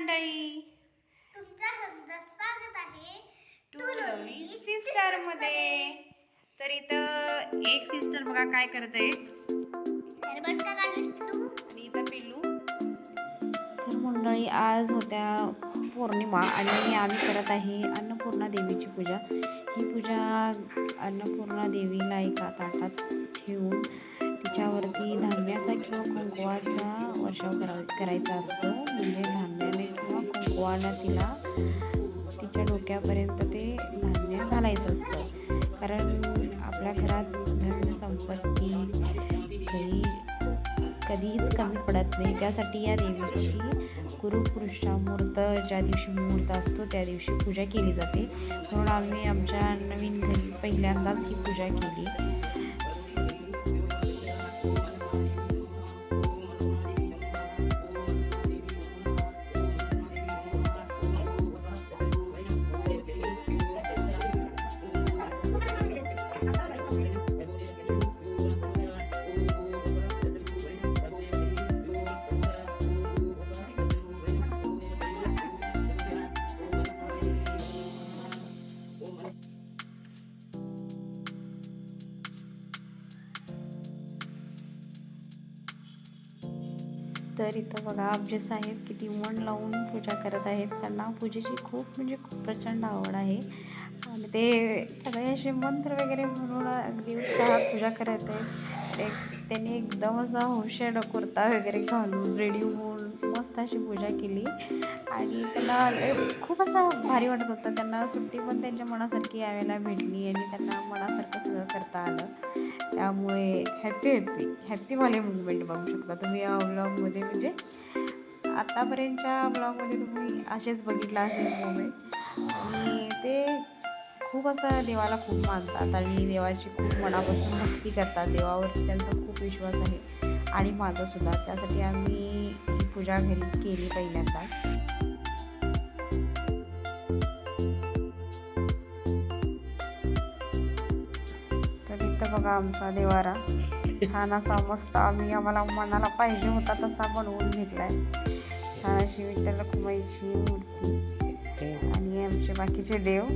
मंडळी, तुमचं हमचं स्वागत आहे टू लवली सिस्टर मध्ये. तर इथं एक सिस्टर बघा काय करत आहे, सरबंद का काढलीस तू आणि इथं पिल्लू. तर मंडळी, आज होत्या पौर्णिमा आणि आम्ही करत आहे अन्नपूर्णा देवीची पूजा. ही पूजा अन्नपूर्णा देवीला एका ताटात ठेवून तिच्यावरती धान्याचा किंवा कुंकवाचा वर्षाव करायचा असतो. म्हणजे धान्याने किंवा कुंकवानं तिच्या डोक्यापर्यंत ते धान्य घालायचं असतं. कारण आपल्या घरात धन संपत्ती कधीच कमी पडत नाही. त्यासाठी या देवीची गुरुपुरुषामुहूर्त ज्या दिवशी मुहूर्त असतो त्या दिवशी पूजा केली जाते. म्हणून आम्ही आमच्या नवीन घरी पहिल्यांदाच ही पूजा केली. तर इथं बघा आमचे साहेब किती मन लावून पूजा करत आहेत. त्यांना पूजेची खूप प्रचंड आवड आहे आणि ते सगळे असे मंत्र वगैरे म्हणून अगदी उत्साहात पूजा करत आहेत. त्यांनी एकदम असा हुशार कुर्ता वगैरे घालून रेडी होऊन मस्त अशी पूजा केली आणि त्यांना खूप असं भारी वाटत होतं. त्यांना सुट्टी पण त्यांच्या मनासारखी यावेळेला भेटली आणि त्यांना मनासारखं सगळं करता आलं. त्यामुळे हॅप्पीवाले मुवमेंट बघू शकता तुम्ही या ब्लॉगमध्ये. म्हणजे आतापर्यंतच्या ब्लॉगमध्ये तुम्ही असेच बघितलं असेल मुवमेंट. आणि ते खूप असं देवाला खूप मानतात आणि देवाची खूप मनापासून भक्ती करतात. देवावरती त्यांचा खूप विश्वास आहे आणि माझासुद्धा. त्यासाठी आम्ही ही पूजा घरी केली पहिल्यांदा. तर बघा आमचा देवारा छान असा मस्त आम्हाला मनाला पाहिजे होता तसा बनवून घेतलाय. छान अशी विठ्ठल रखुमाईची मूर्ती आणि आमचे बाकीचे देव.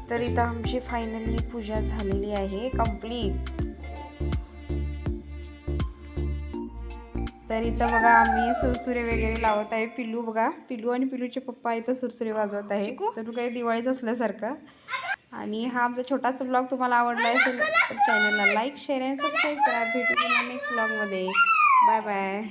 तर इथं आमची फायनली पूजा झालेली आहे कंप्लीट. तर इथं बघा आम्ही सुरसुरे वगैरे लावत आहे. पिल्लू बघा, पिल्लू आणि पिल्लूचे पप्पा इथं सुरसुरे वाजवत आहे. तर काही दिवाळीच असल्यासारखं. आणि हा आमचा छोटासा ब्लॉग तुम्हाला आवडला असेल तर चॅनलला लाईक, शेअर आणि सबस्क्राईब करा. भेटू पुन्हा नेक्स्ट ब्लॉगमध्ये. Bye bye.